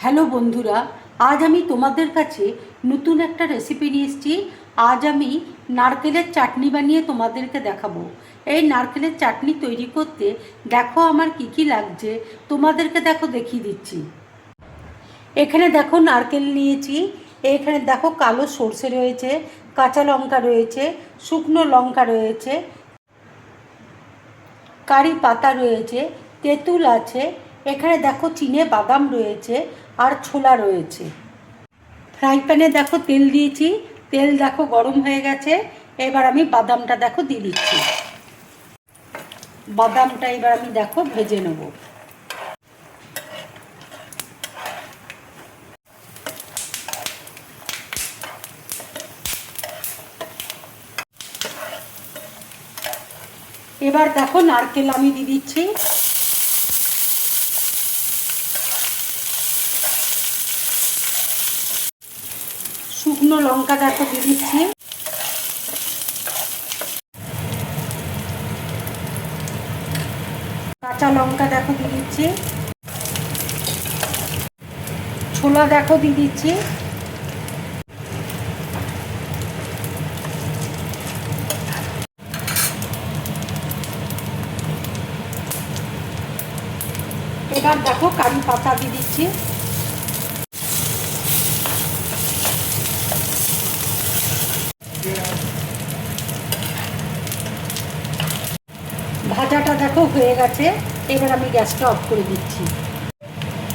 Hello বন্ধুরা, আজ আমি তোমাদের কাছে নতুন একটা রেসিপি নিয়ে এসেছি। আজ আমি নারকেলের চাটনি বানিয়ে তোমাদেরকে দেখাবো। এই নারকেলের চাটনি তৈরি করতে দেখো আমার কি কি লাগছে, তোমাদেরকে দেখো দেখিয়ে দিচ্ছি। এখানে দেখো নারকেল নিয়েছি, এখানে দেখো কালো সর্ষে রয়েছে, কাঁচা লঙ্কা রয়েছে, শুকনো লঙ্কা রয়েছে, কারি পাতা রয়েছে, তেঁতুল আছে, এখানে দেখো চিনে বাদাম রয়েছে আর ছোলা রয়েছে। ফ্রাই প্যানে দেখো তেল দিয়েছি, তেল দেখো গরম হয়ে গেছে। এবার আমি বাদামটা দেখো দিয়ে দিচ্ছি। বাদামটা এবার আমি দেখো ভেজে নেব। এবার দেখো নারকেল আমি দিয়ে দিচ্ছি। শুকনো লঙ্কা দেখো দিয়ে দিচ্ছি। কাঁচা লঙ্কা দেখো দিয়ে দিচ্ছি। ছোলা দেখো দিয়ে দিচ্ছি। এবার দেখো কারি পাতা দিয়ে দিচ্ছি। ভাজাটা দেখো হয়ে গেছে। এবার আমি গ্যাসটা অফ করে দিচ্ছি।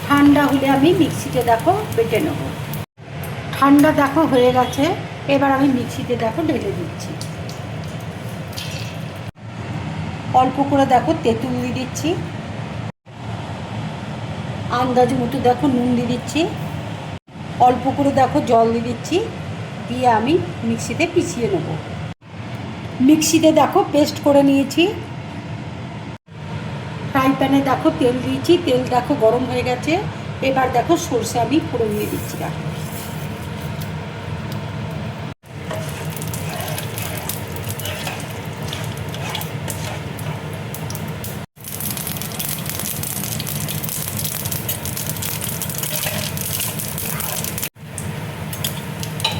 ঠান্ডা হলে আমি মিক্সিতে দেখো বেটে নেব। ঠান্ডা দেখো হয়ে গেছে। এবার আমি মিক্সিতে দেখো ঢেলে দিচ্ছি। অল্প করে দেখো তেঁতুল দিয়ে দিচ্ছি। আন্দাজ মতো দেখো নুন দিয়ে দিচ্ছি। অল্প করে দেখো জল দিয়ে দিচ্ছি। দিয়ে আমি মিক্সিতে পিষিয়ে নেব। মিক্সিতে দেখো পেস্ট করে নিয়েছি। ফ্রাই প্যানে দেখো তেল দিয়েছি, তেল দেখো গরম হয়ে গেছে। এবার দেখো সরষে আমি ফোড়ন দিয়ে দিচ্ছি।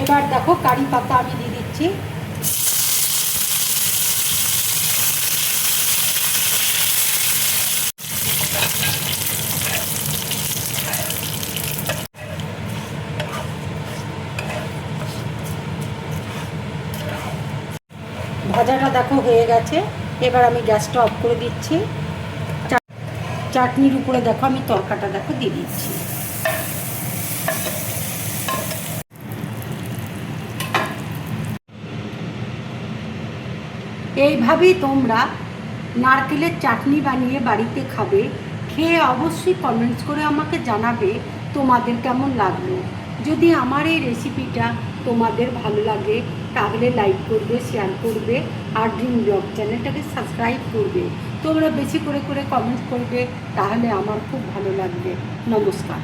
এবার দেখো কারি পাতা আমি দিয়ে দিচ্ছি। ভাজাটা দেখো হয়ে গেছে। এবার আমি গ্যাসটা অফ করে দিচ্ছি। চাটনির উপরে দেখো আমি তরকাটা দেখো দিয়ে দিচ্ছি। এইভাবেই তোমরা নারকেলের চাটনি বানিয়ে বাড়িতে খাবে। খেয়ে অবশ্যই কমেন্টস করে আমাকে জানাবে তোমাদের কেমন লাগলো। যদি আমার এই রেসিপিটা তোমাদের ভালো লাগে তাহলে লাইক করবে, শেয়ার করবে আর ড্রিম ব্লগ চ্যানেলটাকে সাবস্ক্রাইব করবে। তোমরা বেশি করে কমেন্টস করবে, তাহলে আমার খুব ভালো লাগবে। নমস্কার।